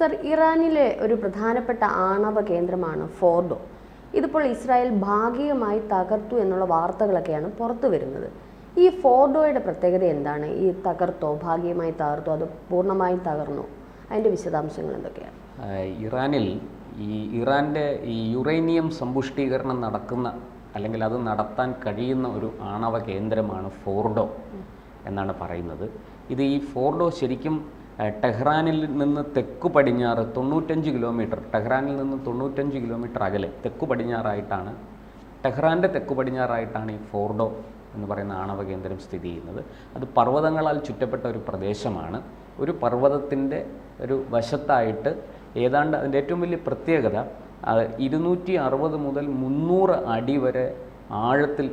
Sir, ഇറാനിലെ ഒരു പ്രധാനപ്പെട്ട ആണവ കേന്ദ്രമാണ് ഫോർഡോ. ഇതിപ്പോൾ ഇസ്രായേൽ ഭാഗികമായി തകർത്തു എന്നുള്ള വാർത്തകളൊക്കെയാണ് പുറത്തു വരുന്നത്. ഈ ഫോർഡോയുടെ പ്രത്യേകത എന്താണ്? ഈ തകർത്തോ, ഭാഗികമായി തകർത്തോ, അത് പൂർണ്ണമായും തകർന്നോ? അതിൻ്റെ വിശദാംശങ്ങൾ എന്തൊക്കെയാണ്? ഇറാനിൽ ഇറാൻ്റെ യുറേനിയം സമ്പുഷ്ടീകരണം നടക്കുന്ന അല്ലെങ്കിൽ അത് നടത്താൻ കഴിയുന്ന ഒരു ആണവ കേന്ദ്രമാണ് ഫോർഡോ എന്നാണ് പറയുന്നത്. ഈ ഫോർഡോ ശരിക്കും ടെഹ്റാനിൽ നിന്ന് തെക്കു പടിഞ്ഞാറ് 95 കിലോമീറ്റർ, ടെഹ്റാനിൽ നിന്ന് 95 കിലോമീറ്റർ അകലെ തെക്കു പടിഞ്ഞാറായിട്ടാണ്, ടെഹ്റാൻ്റെ തെക്കു പടിഞ്ഞാറായിട്ടാണ് ഈ ഫോർഡോ എന്ന് പറയുന്ന ആണവ കേന്ദ്രം സ്ഥിതി ചെയ്യുന്നത്. അത് പർവ്വതങ്ങളാൽ ചുറ്റപ്പെട്ട ഒരു പ്രദേശമാണ്. ഒരു പർവ്വതത്തിൻ്റെ ഒരു വശത്തായിട്ട് ഏതാണ്ട് അതിൻ്റെ ഏറ്റവും വലിയ പ്രത്യേകത 260 മുതൽ 300 അടി വരെ ആഴത്തിൽ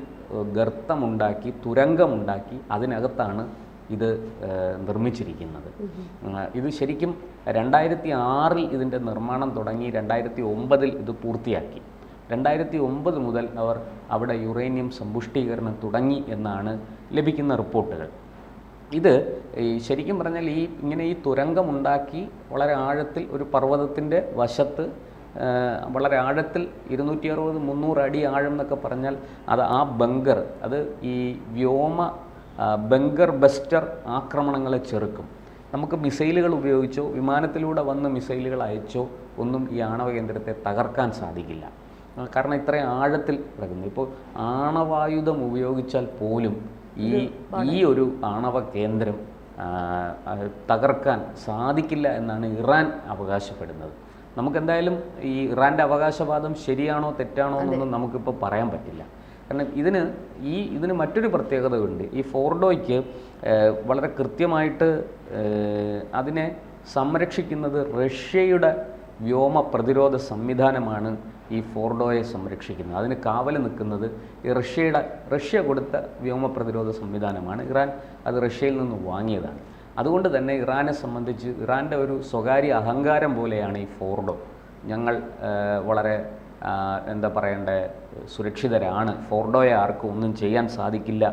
ഗർത്തമുണ്ടാക്കി, തുരങ്കമുണ്ടാക്കി അതിനകത്താണ് ഇത് നിർമ്മിച്ചിരിക്കുന്നത്. ഇത് ശരിക്കും 2006 ഇതിൻ്റെ നിർമ്മാണം തുടങ്ങി, 2009 ഇത് പൂർത്തിയാക്കി. 2009 മുതൽ അവർ അവിടെ യുറേനിയം സമ്പുഷ്ടീകരണം തുടങ്ങി എന്നാണ് ലഭിക്കുന്ന റിപ്പോർട്ടുകൾ. ഇത് ശരിക്കും പറഞ്ഞാൽ ഇങ്ങനെ ഈ തുരങ്കമുണ്ടാക്കി വളരെ ആഴത്തിൽ ഒരു പർവ്വതത്തിൻ്റെ വശത്ത് വളരെ ആഴത്തിൽ 260-300 അടി ആഴം എന്നൊക്കെ പറഞ്ഞാൽ അത് ആ ബങ്കർ, അത് ഈ വ്യോമ ബങ്കർ ബസ്റ്റർ ആക്രമണങ്ങളെ ചെറുക്കും. നമുക്ക് മിസൈലുകൾ ഉപയോഗിച്ചോ വിമാനത്തിലൂടെ വന്ന് മിസൈലുകൾ അയച്ചോ ഒന്നും ഈ ആണവ കേന്ദ്രത്തെ തകർക്കാൻ സാധിക്കില്ല. കാരണം ഇത്രയും ആഴത്തിൽ കിടക്കുന്നു. ഇപ്പോൾ ആണവായുധം ഉപയോഗിച്ചാൽ പോലും ഈ ഒരു ആണവ കേന്ദ്രം തകർക്കാൻ സാധിക്കില്ല എന്നാണ് ഇറാൻ അവകാശപ്പെടുന്നത്. നമുക്കെന്തായാലും ഈ ഇറാൻ്റെ അവകാശവാദം ശരിയാണോ തെറ്റാണോ എന്നൊന്നും നമുക്കിപ്പോൾ പറയാൻ പറ്റില്ല. കാരണം ഇതിന് മറ്റൊരു പ്രത്യേകതയുണ്ട്. ഈ ഫോർഡോയ്ക്ക് വളരെ കൃത്യമായിട്ട് അതിനെ സംരക്ഷിക്കുന്നത് റഷ്യയുടെ വ്യോമ പ്രതിരോധ സംവിധാനമാണ്. ഈ ഫോർഡോയെ സംരക്ഷിക്കുന്നത്, അതിന് കാവൽ നിൽക്കുന്നത് റഷ്യ കൊടുത്ത വ്യോമ പ്രതിരോധ സംവിധാനമാണ്. ഇറാൻ അത് റഷ്യയിൽ നിന്ന് വാങ്ങിയതാണ്. അതുകൊണ്ട് തന്നെ ഇറാനെ സംബന്ധിച്ച് ഇറാൻ്റെ ഒരു സ്വകാര്യ അഹങ്കാരം പോലെയാണ് ഈ ഫോർഡോ. ഞങ്ങൾ വളരെ എന്താ പറയണ്ടേ, സുരക്ഷിതരാണ്, ഫോർഡോയെ ആർക്കും ഒന്നും ചെയ്യാൻ സാധിക്കില്ല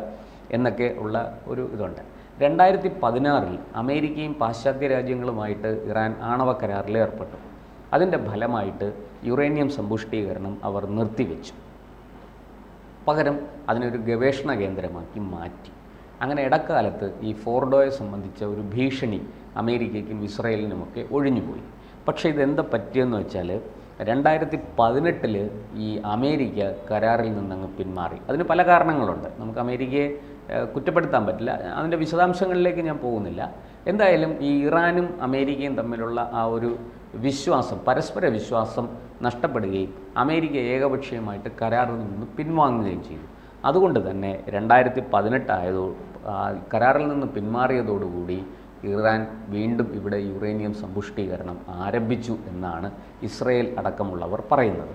എന്നൊക്കെ ഉള്ള ഒരു ഇതുണ്ട്. 2016 അമേരിക്കയും പാശ്ചാത്യ രാജ്യങ്ങളുമായിട്ട് ഇറാൻ ആണവ കരാറിൽ ഏർപ്പെട്ടു. അതിൻ്റെ ഫലമായിട്ട് യുറേനിയം സമ്പുഷ്ടീകരണം അവർ നിർത്തിവെച്ചു. പകരം അതിനൊരു ഗവേഷണ കേന്ദ്രമാക്കി മാറ്റി. അങ്ങനെ ഇടക്കാലത്ത് ഈ ഫോർഡോയെ സംബന്ധിച്ച ഒരു ഭീഷണി അമേരിക്കയ്ക്കും ഇസ്രായേലിനുമൊക്കെ ഒഴിഞ്ഞുപോയി. പക്ഷേ ഇതെന്താ പറ്റിയെന്ന് വെച്ചാൽ 2018 ഈ അമേരിക്ക കരാറിൽ നിന്നങ്ങ് പിന്മാറി. അതിന് പല കാരണങ്ങളുണ്ട്, നമുക്ക് അമേരിക്കയെ കുറ്റപ്പെടുത്താൻ പറ്റില്ല, അതിൻ്റെ വിശദാംശങ്ങളിലേക്ക് ഞാൻ പോകുന്നില്ല. എന്തായാലും ഈ ഇറാനും അമേരിക്കയും തമ്മിലുള്ള ആ ഒരു വിശ്വാസം, പരസ്പര വിശ്വാസം നഷ്ടപ്പെടുകയും അമേരിക്ക ഏകപക്ഷീയമായിട്ട് കരാറിൽ നിന്ന് പിൻവാങ്ങുകയും ചെയ്തു. അതുകൊണ്ട് തന്നെ 2018 കരാറിൽ നിന്ന് പിന്മാറിയതോടുകൂടി ഇറാൻ വീണ്ടും ഇവിടെ യുറേനിയം സമ്പുഷ്ടീകരണം ആരംഭിച്ചു എന്നാണ് ഇസ്രയേൽ അടക്കമുള്ളവർ പറയുന്നത്.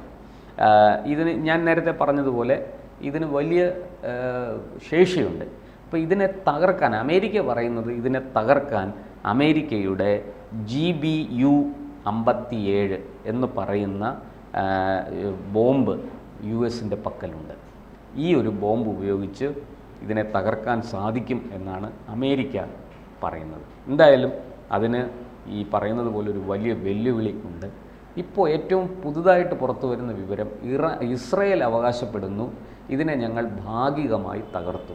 ഇതിന് ഞാൻ നേരത്തെ പറഞ്ഞതുപോലെ ഇതിന് വലിയ ശേഷിയുണ്ട്. അപ്പോൾ ഇതിനെ തകർക്കാൻ അമേരിക്ക പറയുന്നത്, ഇതിനെ തകർക്കാൻ അമേരിക്കയുടെ GBU-57 എന്ന് പറയുന്ന ബോംബ് US-ൻ്റെ പക്കലുണ്ട്. ഈ ഒരു ബോംബ് ഉപയോഗിച്ച് ഇതിനെ തകർക്കാൻ സാധിക്കും എന്നാണ് അമേരിക്ക പറയുന്നത്. എന്തായാലും അതിന് ഈ പറയുന്നത് പോലെ ഒരു വലിയ വെല്ലുവിളി ഉണ്ട്. ഇപ്പോൾ ഏറ്റവും പുതുതായിട്ട് പുറത്തു വരുന്ന വിവരം, ഇസ്രയേൽ അവകാശപ്പെടുന്നു ഇതിനെ ഞങ്ങൾ ഭാഗികമായി തകർത്തു,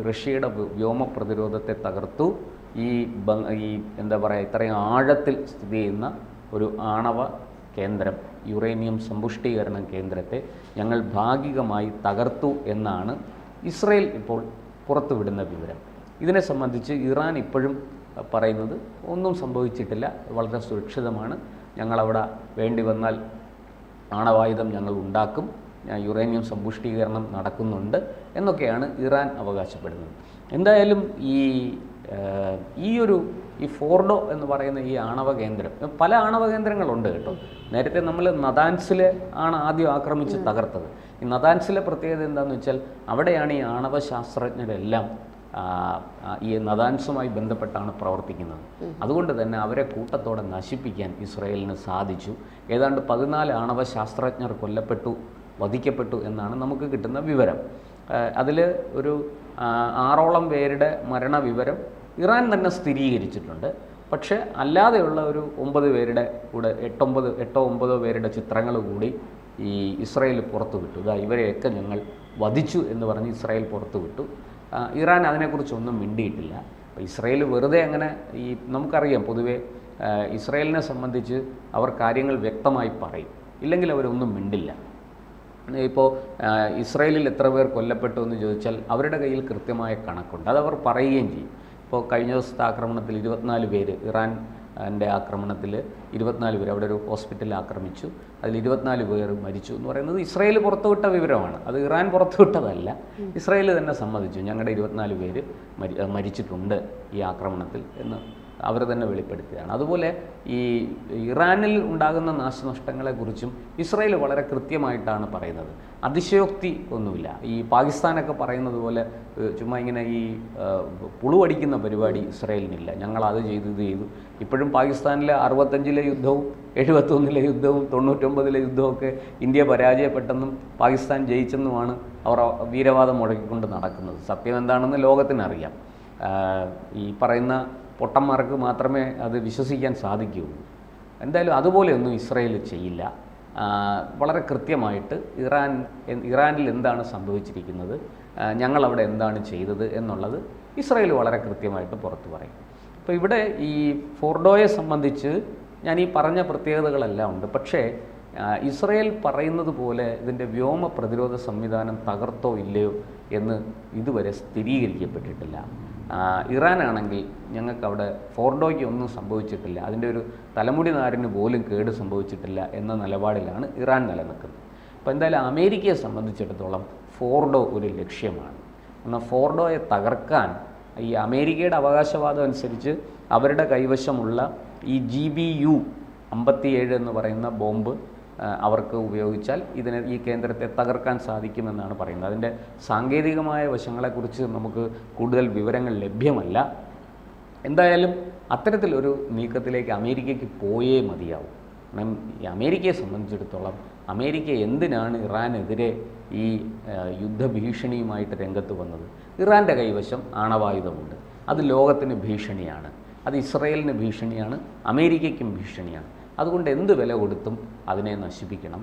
റഷ്യയുടെ വ്യോമ പ്രതിരോധത്തെ തകർത്തു, ഈ എന്താ പറയുക, ഇത്രയും ആഴത്തിൽ സ്ഥിതി ചെയ്യുന്ന ഒരു ആണവ കേന്ദ്രം, യുറേനിയം സമ്പുഷ്ടീകരണ കേന്ദ്രത്തെ ഞങ്ങൾ ഭാഗികമായി തകർത്തു എന്നാണ് ഇസ്രയേൽ ഇപ്പോൾ പുറത്തുവിടുന്ന വിവരം. ഇതിനെ സംബന്ധിച്ച് ഇറാൻ ഇപ്പോഴും പറയുന്നത് ഒന്നും സംഭവിച്ചിട്ടില്ല, വളരെ സുരക്ഷിതമാണ്, ഞങ്ങളവിടെ വേണ്ടി വന്നാൽ ആണവായുധം ഞങ്ങൾ ഉണ്ടാക്കും, യുറേനിയം സമ്പുഷ്ടീകരണം നടക്കുന്നുണ്ട് എന്നൊക്കെയാണ് ഇറാൻ അവകാശപ്പെടുന്നത്. എന്തായാലും ഈ ഫോർഡോ എന്ന് പറയുന്ന ഈ ആണവ കേന്ദ്രം, പല ആണവ കേന്ദ്രങ്ങളുണ്ട് കേട്ടോ. നേരത്തെ നമ്മൾ നതാൻസിലെ ആണ് ആദ്യം ആക്രമിച്ച് തകർത്തത്. ഈ നതാൻസിലെ പ്രത്യേകത എന്താണെന്ന് വെച്ചാൽ അവിടെയാണ് ഈ ആണവ ശാസ്ത്രജ്ഞരെല്ലാം ഈ നതാൻസുമായി ബന്ധപ്പെട്ടാണ് പ്രവർത്തിക്കുന്നത്. അതുകൊണ്ട് തന്നെ അവരെ കൂട്ടത്തോടെ നശിപ്പിക്കാൻ ഇസ്രായേലിന് സാധിച്ചു. ഏതാണ്ട് 14 ആണവ ശാസ്ത്രജ്ഞർ വധിക്കപ്പെട്ടു എന്നാണ് നമുക്ക് കിട്ടുന്ന വിവരം. അതിൽ ഒരു 6ഓളം പേരുടെ മരണവിവരം ഇറാൻ തന്നെ സ്ഥിരീകരിച്ചിട്ടുണ്ട്. പക്ഷേ അല്ലാതെയുള്ള ഒരു 9 പേരുടെ കൂടെ 8-9 പേരുടെ ചിത്രങ്ങൾ കൂടി ഈ ഇസ്രായേൽ പുറത്തു വിട്ടു. ഇതാ ഇവരെയൊക്കെ ഞങ്ങൾ വധിച്ചു എന്ന് പറഞ്ഞ് ഇസ്രായേൽ പുറത്തു വിട്ടു. ഇറാൻ അതിനെക്കുറിച്ചൊന്നും മിണ്ടിയിട്ടില്ല. അപ്പോൾ ഇസ്രായേൽ വെറുതെ അങ്ങനെ നമുക്കറിയാം പൊതുവേ ഇസ്രായേലിനെ സംബന്ധിച്ച് അവർ കാര്യങ്ങൾ വ്യക്തമായി പറയും, ഇല്ലെങ്കിൽ അവരൊന്നും മിണ്ടില്ല. ഇപ്പോൾ ഇസ്രായേലിൽ എത്ര പേർ കൊല്ലപ്പെട്ടു എന്ന് ചോദിച്ചാൽ അവരുടെ കയ്യിൽ കൃത്യമായ കണക്കുണ്ട്, അതവർ പറയുകയും ചെയ്യും. ഇപ്പോൾ കഴിഞ്ഞ ദിവസത്തെ ആക്രമണത്തിൽ 24 പേര്, ഇറാൻ്റെ ആക്രമണത്തിൽ 24 പേര്, അവിടെ ഒരു ഹോസ്പിറ്റലിൽ ആക്രമിച്ചു, അതിൽ 24 പേർ മരിച്ചു എന്ന് പറയുന്നത് ഇസ്രായേൽ പുറത്തുവിട്ട വിവരമാണ്. അത് ഇറാൻ പുറത്തുവിട്ടതല്ല, ഇസ്രായേൽ തന്നെ സമ്മതിച്ചു ഞങ്ങളുടെ 24 പേര് മരിച്ചിട്ടുണ്ട് ഈ ആക്രമണത്തിൽ എന്ന് അവർ തന്നെ വെളിപ്പെടുത്തുകയാണ്. അതുപോലെ ഈ ഇറാനിൽ ഉണ്ടാകുന്ന നാശനഷ്ടങ്ങളെക്കുറിച്ചും ഇസ്രായേൽ വളരെ കൃത്യമായിട്ടാണ് പറയുന്നത്. അതിശയോക്തി ഒന്നുമില്ല. ഈ പാകിസ്ഥാനൊക്കെ പറയുന്നത് പോലെ ചുമ്മാ ഇങ്ങനെ ഈ പുളുവടിക്കുന്ന പരിപാടി ഇസ്രായേലിനില്ല. ഞങ്ങൾ അത് ചെയ്തു ഇത് ചെയ്തു. ഇപ്പോഴും പാകിസ്ഥാനിലെ 65-ലെ യുദ്ധവും 71-ലെ യുദ്ധവും 99-ലെ യുദ്ധമൊക്കെ ഇന്ത്യ പരാജയപ്പെട്ടെന്നും പാകിസ്ഥാൻ ജയിച്ചെന്നുമാണ് അവർ വീരവാദം മുഴക്കിക്കൊണ്ട് നടക്കുന്നത്. സത്യം എന്താണെന്ന് ലോകത്തിനറിയാം. ഈ പറയുന്ന പൊട്ടന്മാർക്ക് മാത്രമേ അത് വിശ്വസിക്കാൻ സാധിക്കുകയുള്ളൂ. എന്തായാലും അതുപോലെയൊന്നും ഇസ്രായേൽ ചെയ്യില്ല. വളരെ കൃത്യമായിട്ട് ഇറാനിൽ എന്താണ് സംഭവിച്ചിരിക്കുന്നത്, ഞങ്ങളവിടെ എന്താണ് ചെയ്തത് എന്നുള്ളത് ഇസ്രായേൽ വളരെ കൃത്യമായിട്ട് പുറത്തു പറയും. അപ്പോൾ ഇവിടെ ഈ ഫോർഡോയെ സംബന്ധിച്ച് ഞാൻ ഈ പറഞ്ഞ പ്രത്യേകതകളെല്ലാം ഉണ്ട്. പക്ഷേ ഇസ്രായേൽ പറയുന്നത് പോലെ ഇതിൻ്റെ വ്യോമ പ്രതിരോധ സംവിധാനം തകർത്തോ ഇല്ലയോ എന്ന് ഇതുവരെ സ്ഥിരീകരിക്കപ്പെട്ടിട്ടില്ല. ഇറാനാണെങ്കിൽ ഞങ്ങൾക്കവിടെ ഫോർഡോയ്ക്ക് ഒന്നും സംഭവിച്ചിട്ടില്ല, അതിൻ്റെ ഒരു തലമുടി നാരിന് പോലും കേട് സംഭവിച്ചിട്ടില്ല എന്ന നിലപാടിലാണ് ഇറാൻ നിലനിൽക്കുന്നത്. അപ്പോൾ എന്തായാലും അമേരിക്കയെ സംബന്ധിച്ചിടത്തോളം ഫോർഡോ ഒരു ലക്ഷ്യമാണ്. എന്നാൽ ഫോർഡോയെ തകർക്കാൻ ഈ അമേരിക്കയുടെ അവകാശവാദം അനുസരിച്ച് അവരുടെ കൈവശമുള്ള ഈ GBU 57 എന്ന് പറയുന്ന ബോംബ് അവർക്ക് ഉപയോഗിച്ചാൽ ഈ കേന്ദ്രത്തെ തകർക്കാൻ സാധിക്കുമെന്നാണ് പറയുന്നത്. അതിൻ്റെ സാങ്കേതികമായ വശങ്ങളെക്കുറിച്ച് നമുക്ക് കൂടുതൽ വിവരങ്ങൾ ലഭ്യമല്ല. എന്തായാലും അത്തരത്തിലൊരു നീക്കത്തിലേക്ക് അമേരിക്കയ്ക്ക് പോയേ മതിയാവും. കാരണം ഈ അമേരിക്കയെ സംബന്ധിച്ചിടത്തോളം അമേരിക്ക എന്തിനാണ് ഇറാനെതിരെ ഈ യുദ്ധഭീഷണിയുമായിട്ട് രംഗത്ത് വന്നത്? ഇറാൻ്റെ കൈവശം ആണവായുധമുണ്ട്, അത് ലോകത്തിന് ഭീഷണിയാണ്, അത് ഇസ്രായേലിന് ഭീഷണിയാണ്, അമേരിക്കയ്ക്കും ഭീഷണിയാണ്. അതുകൊണ്ട് എന്ത് വില കൊടുത്തും അതിനെ നശിപ്പിക്കണം.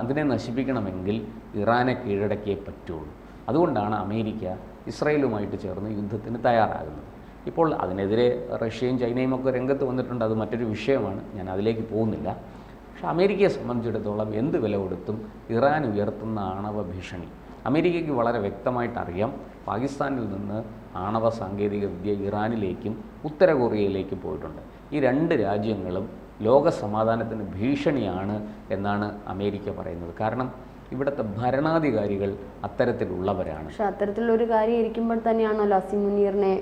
അതിനെ നശിപ്പിക്കണമെങ്കിൽ ഇറാനെ കീഴടക്കിയേ പറ്റുള്ളൂ. അതുകൊണ്ടാണ് അമേരിക്ക ഇസ്രായേലുമായിട്ട് ചേർന്ന് യുദ്ധത്തിന് തയ്യാറാകുന്നത്. ഇപ്പോൾ അതിനെതിരെ റഷ്യയും ചൈനയും ഒക്കെ രംഗത്ത് വന്നിട്ടുണ്ട്, അത് മറ്റൊരു വിഷയമാണ്, ഞാൻ അതിലേക്ക് പോകുന്നില്ല. പക്ഷേ അമേരിക്കയെ സംബന്ധിച്ചിടത്തോളം എന്ത് വില കൊടുത്തും ഇറാൻ ഉയർത്തുന്ന ആണവ ഭീഷണി അമേരിക്കയ്ക്ക് വളരെ വ്യക്തമായിട്ട് അറിയാം. പാകിസ്ഥാനിൽ നിന്ന് ആണവ സാങ്കേതികവിദ്യ ഇറാനിലേക്കും ഉത്തര കൊറിയയിലേക്കും പോയിട്ടുണ്ട്. ഈ 2 രാജ്യങ്ങളും ലോക സമാധാനത്തിന് ഭീഷണിയാണ് എന്നാണ് അമേരിക്ക പറയുന്നത്. കാരണം ഇവിടുത്തെ ഭരണാധികാരികൾ അത്തരത്തിലുള്ളവരാണ്. പക്ഷെ അത്തരത്തിലൊരു കാര്യം ഇരിക്കുമ്പോൾ തന്നെയാണല്ലോ അസിം മുനീറിനെ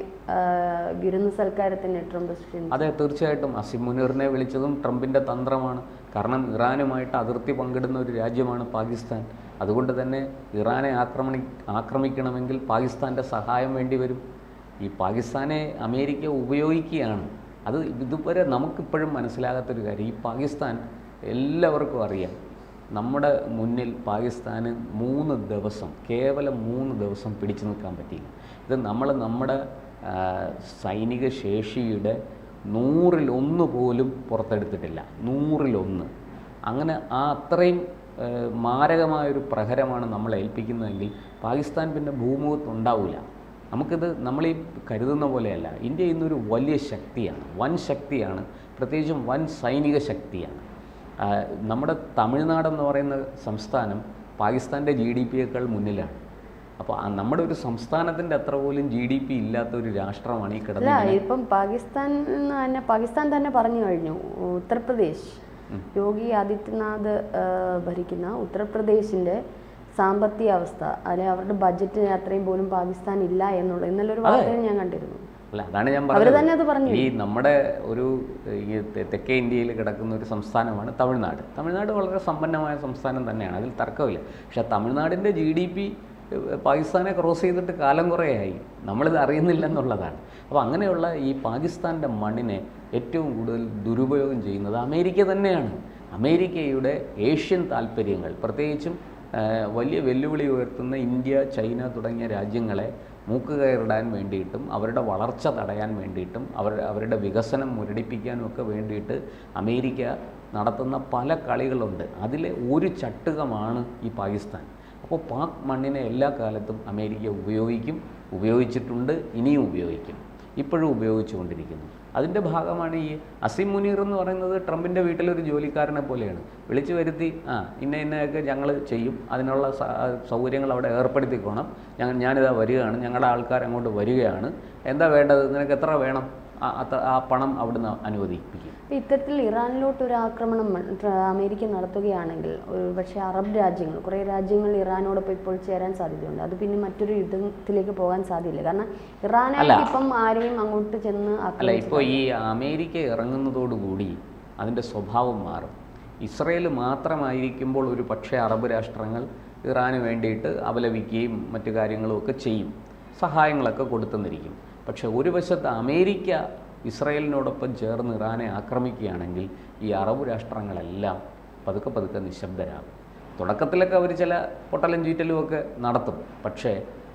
വിരുന്ന് സൽക്കാരത്തിന് ട്രംപ് ക്ഷണിച്ചത്. അതെ, തീർച്ചയായിട്ടും അസിം മുനീറിനെ വിളിച്ചതും ട്രംപിൻ്റെ തന്ത്രമാണ്. കാരണം ഇറാനുമായിട്ട് അതിർത്തി പങ്കിടുന്ന ഒരു രാജ്യമാണ് പാകിസ്ഥാൻ. അതുകൊണ്ട് തന്നെ ഇറാനെ ആക്രമിക്കണമെങ്കിൽ പാകിസ്ഥാൻ്റെ സഹായം വേണ്ടി വരും. ഈ പാകിസ്ഥാനെ അമേരിക്ക ഉപയോഗിക്കുകയാണ്. അത് ഇതുവരെ നമുക്കിപ്പോഴും മനസ്സിലാകാത്തൊരു കാര്യം. ഈ പാകിസ്ഥാൻ എല്ലാവർക്കും അറിയാം, നമ്മുടെ മുന്നിൽ പാകിസ്ഥാന് 3 ദിവസം, കേവലം 3 ദിവസം പിടിച്ചു നിൽക്കാൻ പറ്റിയില്ല. ഇത് നമ്മുടെ സൈനിക ശേഷിയുടെ 100-1 പോലും പുറത്തെടുത്തിട്ടില്ല. 100-1. അങ്ങനെ അത്രയും മാരകമായൊരു പ്രഹരമാണ് നമ്മളെ ഏൽപ്പിക്കുന്നതെങ്കിൽ പാകിസ്ഥാൻ പിന്നെ ഭൂമുഖത്തുണ്ടാവില്ല. നമ്മളീ കരുതുന്ന പോലെയല്ല. ഇന്ത്യ ഇന്നൊരു വലിയ ശക്തിയാണ്, വൻ ശക്തിയാണ്, പ്രത്യേകിച്ചും വൻ സൈനിക ശക്തിയാണ്. നമ്മുടെ തമിഴ്നാടെന്ന് പറയുന്ന സംസ്ഥാനം പാകിസ്ഥാൻ്റെ GDP-യേക്കാൾ മുന്നിലാണ്. അപ്പോൾ നമ്മുടെ ഒരു സംസ്ഥാനത്തിൻ്റെ അത്ര പോലും GDP ഇല്ലാത്ത ഒരു രാഷ്ട്രമാണ് ഈ കിടന്നത്. ഇപ്പം പാകിസ്ഥാൻ തന്നെ പറഞ്ഞു കഴിഞ്ഞു, ഉത്തർപ്രദേശ് യോഗി ആദിത്യനാഥ് ഭരിക്കുന്ന ഉത്തർപ്രദേശിൻ്റെ സാമ്പത്തിക അവസ്ഥ, അല്ലെങ്കിൽ അവരുടെ ബഡ്ജറ്റിന് അത്രയും പോലും പാകിസ്ഥാൻ ഇല്ല എന്നുള്ളത് ഇന്നലെ ഒരു വാർത്തയിൽ ഞാൻ കണ്ടിരുന്നു. അല്ല, അതാണ് ഞാൻ പറഞ്ഞത്. ഈ നമ്മുടെ ഒരു തെക്കേ ഇന്ത്യയിൽ കിടക്കുന്ന ഒരു സംസ്ഥാനമാണ് തമിഴ്നാട്. തമിഴ്നാട് വളരെ സമ്പന്നമായ സംസ്ഥാനം തന്നെയാണ്, അതിൽ തർക്കമില്ല. പക്ഷേ തമിഴ്നാടിൻ്റെ GDP പാകിസ്ഥാനെ ക്രോസ് ചെയ്തിട്ട് കാലം കുറേയായി, നമ്മളിത് അറിയുന്നില്ല എന്നുള്ളതാണ്. അപ്പോൾ അങ്ങനെയുള്ള ഈ പാകിസ്ഥാൻ്റെ മണ്ണിനെ ഏറ്റവും കൂടുതൽ ദുരുപയോഗം ചെയ്യുന്നത് അമേരിക്ക തന്നെയാണ്. അമേരിക്കയുടെ ഏഷ്യൻ താല്പര്യങ്ങൾ, പ്രത്യേകിച്ചും വലിയ വെല്ലുവിളി ഉയർത്തുന്ന ഇന്ത്യ, ചൈന തുടങ്ങിയ രാജ്യങ്ങളെ മൂക്കുകയറിടാൻ വേണ്ടിയിട്ടും അവരുടെ വളർച്ച തടയാൻ വേണ്ടിയിട്ടും അവരുടെ വികസനം മുരടിപ്പിക്കാനും ഒക്കെ വേണ്ടിയിട്ട് അമേരിക്ക നടത്തുന്ന പല കളികളുണ്ട്. അതിലെ ഒരു ചട്ടുകമാണ് ഈ പാകിസ്ഥാൻ. അപ്പോൾ പാക് മണ്ണിനെ എല്ലാ കാലത്തും അമേരിക്ക ഉപയോഗിച്ചിട്ടുണ്ട്, ഇനിയും ഉപയോഗിക്കും, ഇപ്പോഴും ഉപയോഗിച്ചുകൊണ്ടിരിക്കുന്നു. അതിൻ്റെ ഭാഗമാണ് ഈ അസിം മുനീർ എന്ന് പറയുന്നത് ട്രംപിൻ്റെ വീട്ടിലൊരു ജോലിക്കാരനെ പോലെയാണ്. വിളിച്ചു വരുത്തി ഇന്നയൊക്കെ ഞങ്ങൾ ചെയ്യും, അതിനുള്ള സൗകര്യങ്ങൾ അവിടെ ഏർപ്പെടുത്തിക്കോണം, ഞാനിതാ വരികയാണ്, ഞങ്ങളുടെ ആൾക്കാർ അങ്ങോട്ട് വരികയാണ്, എന്താ വേണ്ടത്, നിനക്ക് എത്ര വേണം, ആ പണം അവിടുന്ന് അനുവദിപ്പിക്കും. ഇത്തരത്തിൽ ഇറാനിലോട്ട് ഒരു ആക്രമണം അമേരിക്ക നടത്തുകയാണെങ്കിൽ പക്ഷേ അറബ് രാജ്യങ്ങൾ, കുറേ രാജ്യങ്ങൾ ഇറാനോടൊപ്പം ഇപ്പോൾ ചേരാൻ സാധ്യതയുണ്ട്. അത് പിന്നെ മറ്റൊരു യുദ്ധത്തിലേക്ക് പോകാൻ സാധ്യതയില്ല. കാരണം ഇറാനായിട്ട് ഇപ്പം ആരെയും അങ്ങോട്ട് ചെന്ന് അല്ല, ഇപ്പോൾ ഈ അമേരിക്ക ഇറങ്ങുന്നതോടുകൂടി അതിൻ്റെ സ്വഭാവം മാറും. ഇസ്രയേൽ മാത്രമായിരിക്കുമ്പോൾ ഒരു പക്ഷേ അറബ് രാഷ്ട്രങ്ങൾ ഇറാന് വേണ്ടിയിട്ട് അപലപിക്കുകയും മറ്റു കാര്യങ്ങളും ഒക്കെ ചെയ്യും, സഹായങ്ങളൊക്കെ കൊടുത്തെന്നിരിക്കും. പക്ഷേ ഒരു വശത്ത് അമേരിക്ക ഇസ്രയേലിനോടൊപ്പം ചേർന്ന് ഇറാനെ ആക്രമിക്കുകയാണെങ്കിൽ ഈ അറബ് രാഷ്ട്രങ്ങളെല്ലാം പതുക്കെ നിശബ്ദരാകും. തുടക്കത്തിലൊക്കെ അവർ ചില പൊട്ടലും ചീറ്റലും ഒക്കെ നടത്തും. പക്ഷേ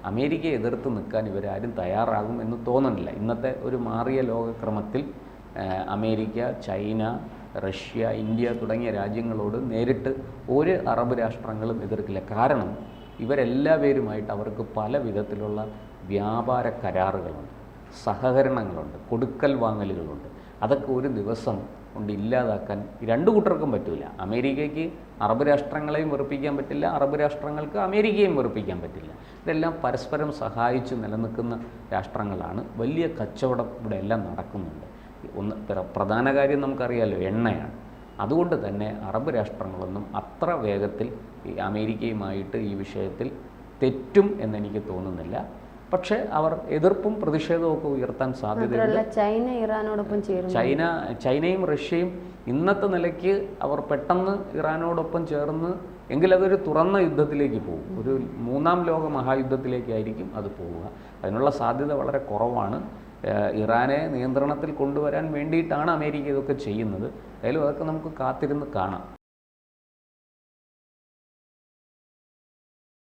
അമേരിക്കയെ എതിർത്ത് നിൽക്കാൻ ഇവരാരും തയ്യാറാകും എന്ന് തോന്നുന്നില്ല. ഇന്നത്തെ ഒരു മാറിയ ലോകക്രമത്തിൽ അമേരിക്ക, ചൈന, റഷ്യ, ഇന്ത്യ തുടങ്ങിയ രാജ്യങ്ങളോട് നേരിട്ട് ഒരു അറബ് രാഷ്ട്രങ്ങളും എതിർക്കില്ല. കാരണം ഇവരെല്ലാവരുമായിട്ട് അവർക്ക് പല വിധത്തിലുള്ള വ്യാപാര കരാറുകളുണ്ട്, സഹകരണങ്ങളുണ്ട്, കൊടുക്കൽ വാങ്ങലുകളുണ്ട്. അതൊക്കെ ഒരു ദിവസം കൊണ്ട് ഇല്ലാതാക്കാൻ രണ്ടു കൂട്ടർക്കും പറ്റില്ല. അമേരിക്കയ്ക്ക് അറബ് രാഷ്ട്രങ്ങളെയും വെറുപ്പിക്കാൻ പറ്റില്ല, അറബ് രാഷ്ട്രങ്ങൾക്ക് അമേരിക്കയും വെറുപ്പിക്കാൻ പറ്റില്ല. ഇതെല്ലാം പരസ്പരം സഹായിച്ച് നിലനിൽക്കുന്ന രാഷ്ട്രങ്ങളാണ്. വലിയ കച്ചവടം ഇവിടെ എല്ലാം നടക്കുന്നുണ്ട്. പ്രധാന കാര്യം നമുക്കറിയാലോ, എണ്ണയാണ്. അതുകൊണ്ട് തന്നെ അറബ് രാഷ്ട്രങ്ങളൊന്നും അത്ര വേഗത്തിൽ ഈ അമേരിക്കയുമായിട്ട് ഈ വിഷയത്തിൽ തെറ്റും എന്നെനിക്ക് തോന്നുന്നില്ല. പക്ഷേ അവർ എതിർപ്പും പ്രതിഷേധവും ഒക്കെ ഉയർത്താൻ സാധ്യതയുണ്ട്. ചൈന ഇറാനോടൊപ്പം ചേർന്ന് ചൈനയും റഷ്യയും ഇന്നത്തെ നിലയ്ക്ക് അവർ പെട്ടെന്ന് ഇറാനോടൊപ്പം ചേർന്ന് എങ്കിൽ അതൊരു തുറന്ന യുദ്ധത്തിലേക്ക് പോകും, ഒരു മൂന്നാം ലോക മഹായുദ്ധത്തിലേക്കായിരിക്കും അത് പോവുക. അതിനുള്ള സാധ്യത വളരെ കുറവാണ്. ഇറാനെ നിയന്ത്രണത്തിൽ കൊണ്ടുവരാൻ വേണ്ടിയിട്ടാണ് അമേരിക്ക ഇതൊക്കെ ചെയ്യുന്നത്. അതിലും അതൊക്കെ നമുക്ക് കാത്തിരുന്ന് കാണാം.